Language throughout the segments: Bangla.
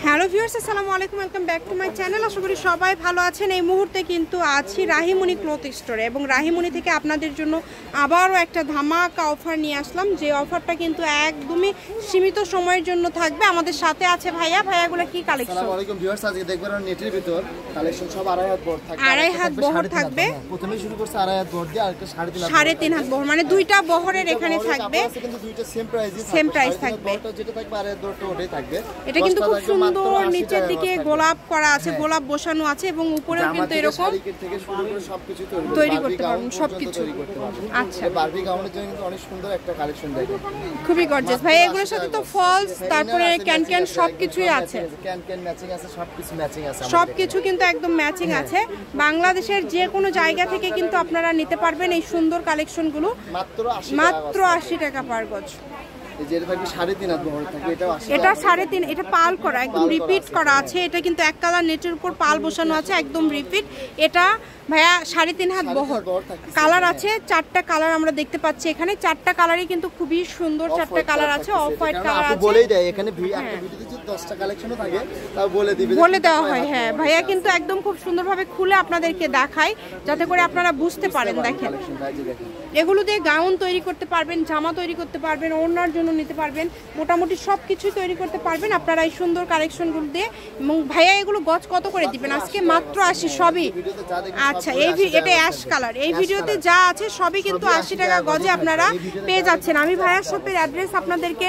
হ্যালো ভিউয়ার্স, আসসালামু আলাইকুম, welcome back to my channel. আশা করি সবাই ভালো আছেন। এই মুহূর্তে কিন্তু আছি রাহিমণি ক্লথ স্টোরে এবং রাহিমণি থেকে আপনাদের জন্য আবারও একটা ধামাকা অফার নিয়ে আসলাম, যে অফারটা কিন্তু একদমই সীমিত সময়ের জন্য থাকবে। আমাদের সাথে আছে ভাইয়া। ভাইয়াগুলো কি কালেকশন? আসসালামু আলাইকুম ভিউয়ার্স, আজকে দেখবেন নেটের ভিতর কালেকশন সব আড়াই হাত বড় থাকবে। আড়াই হাত বহর থাকবে। প্রথমে শুরু করছে আড়াই হাত বড় দিয়ে, আরেকটা 3.5 হাত বহর, মানে দুইটা বহরের এখানে থাকবে। কিন্তু দুইটা সেম প্রাইস থাকবে। বড়টা যেটা থাকবে আড়াই হাত বড়টা ওটাই থাকবে। এটা কিন্তু খুব সুন্দর, নিচের দিকে গোলাপ করা আছে, গোলাপ বসানো আছে এবং উপরেও কিন্তু এরকম থেকে শুরু করে সবকিছু তৈরি করতে পারবেন, সবকিছু তৈরি করতে পারবেন। আচ্ছা, বারবি গাউনের জন্য কিন্তু অনেক সুন্দর একটা কালেকশন দেখেন, খুবই গর্জিয়াস ভাই। এগুলোর সাথে তো ফলস, তারপরে ক্যান সবকিছুই আছে। ক্যান ম্যাচিং আছে, সবকিছু ম্যাচিং আছে, সবকিছু কিন্তু একদম ম্যাচিং আছে। বাংলাদেশের যে কোনো জায়গা থেকে কিন্তু আপনারা নিতে পারবেন এই সুন্দর কালেকশনগুলো মাত্র 80 টাকা পার গজ। এটা 3.5, এটা পাল করা, একদম রিপিট করা আছে। এটা কিন্তু এক কালার নেটের উপর পাল বসানো আছে, একদম রিপিট। এটা ভাইয়া 3.5 হাত বহর। কালার আছে 4টা কালার আমরা দেখতে পাচ্ছি এখানে। 4টা কালারই কিন্তু খুবই সুন্দর, 4টা কালার আছে। অফ হোয়াইট কালার আছে, বলেই দেয় এখানে একটা ভিডিওতে যে 10টা কালেকশনও থাকে তাও বলে দেওয়া হয়। হ্যাঁ ভাইয়া কিন্তু একদম খুব সুন্দরভাবে খুলে আপনাদেরকে দেখায়, যাতে করে আপনারা বুঝতে পারেন। দেখেন, এগুলো দিয়ে গাউন তৈরি করতে পারবেন, জামা তৈরি করতে পারবেন, ওড়নার জন্য নিতে পারবেন, মোটামুটি সবকিছুই তৈরি করতে পারবেন আপনারা এই সুন্দর কালেকশনগুলো দিয়ে। এবং ভাইয়া এগুলো গজ কত করে দিবেন আজকে? মাত্র 80 সবই। আচ্ছা, এটা অ্যাশ কালার। এই ভিডিওতে যা আছে সবই কিন্তু 80 টাকা গজে আপনারা পেয়ে যাচ্ছেন। আমি ভাইয়ার শপের অ্যাড্রেস আপনাদেরকে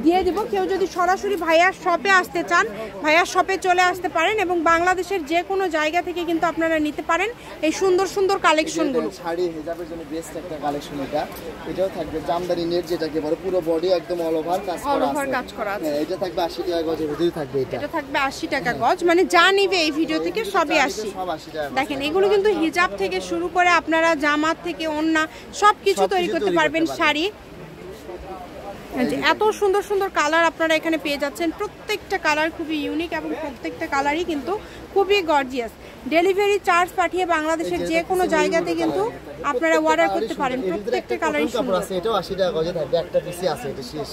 দিয়ে দিব। কেউ যদি সরাসরি ভাইয়ার শপে আসতে চান, ভাইয়ার শপে চলে আসতে পারেন এবং বাংলাদেশের যে কোনো জায়গা থেকে কিন্তু আপনারা নিতে পারেন এই সুন্দর সুন্দর কালেকশনগুলো। শাড়ি হিজাবের জন্য বেস্ট একটা কালেকশন এটা। এটাও থাকবে জামদানি নেট, যেটাকে বলে পুরো বডি একদম অল ওভার কাজ করা আছে। এটা থাকবে 80 টাকা গজের ভিতরে থাকবে। এটা থাকবে 80 টাকা গজ, মানে যা নিবে এই ভিডিও থেকে সবই 80। দেখেন, এগুলো কিন্তু হিজাব থেকে শুরু করে আপনারা জামা থেকে ওড়না সবকিছু তৈরি করতে পারবেন। শাড়ি এত সুন্দর সুন্দর কালার আপনারা এখানে পেয়ে যাচ্ছেন। প্রত্যেকটা কালার খুবই ইউনিক এবং প্রত্যেকটা কালারই কিন্তু খুবই গর্জিয়াস। ডেলিভারি চার্জ পাঠিয়ে বাংলাদেশের যে কোনো জায়গাতে কিন্তু আপনারা অর্ডার করতে পারেন। প্রত্যেকটা কালারই সুন্দর। এটাও 80 টাকা গজে থাকবে। একটা পিসি আছে, এটা শেষ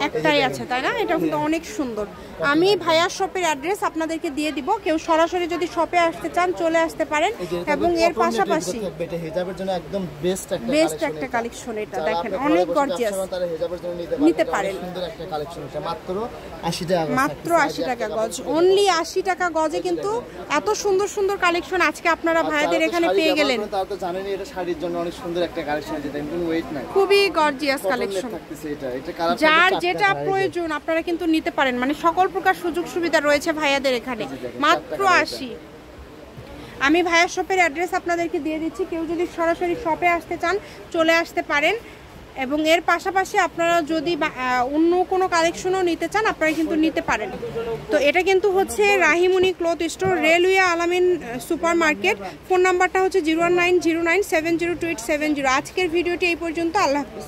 একটাই আছে, তাই না? এটা কিন্তু অনেক সুন্দর। আমি ভাইয়ার শপের অ্যাড্রেস আপনাদেরকে দিয়ে দিব। কেউ সরাসরি যদি শপে আসতে চান চলে আসতে পারেন। এবং এর পাশাপাশি এটা হিজাবের জন্য একদম বেস্ট একটা কালেকশন। এটা দেখেন, অনেক গর্জিয়াস, নিতে পারেন। সুন্দর একটা কালেকশন। এটা মাত্র 80 টাকা, মাত্র 80 টাকা গজ। অনলি 80 টাকা গজে কিন্তু এত সুন্দর সুন্দর কালেকশন আজকে আপনারা ভাইয়াদের এখানে পেয়ে গেলেন। তারা তো জানেন এটা শাড়ির জন্য অনেক সুন্দর একটা কালেকশন, যেটা কোনো ওয়েট নাই, খুবই গর্জিয়াস কালেকশন। এটা কালার যার যেটা প্রয়োজন আপনারা কিন্তু নিতে পারেন, মানে সকল প্রকার সুযোগ সুবিধা রয়েছে ভাইয়াদের এখানে। মাত্র 80। আমি ভাইয়ার শপের অ্যাড্রেস আপনাদেরকে দিয়ে দিচ্ছি। কেউ যদি সরাসরি শপে আসতে চান চলে আসতে পারেন। এবং এর পাশাপাশি আপনারা যদি অন্য কোনো কালেকশনও নিতে চান আপনারা কিন্তু নিতে পারেন। তো এটা কিন্তু হচ্ছে রাহিমণি ক্লথ স্টোর, রেলওয়ে আলামিন সুপার মার্কেট। ফোন নাম্বারটা হচ্ছে 01909702870। আজকের ভিডিওটি এই পর্যন্ত। আল্লাহ হাফেজ।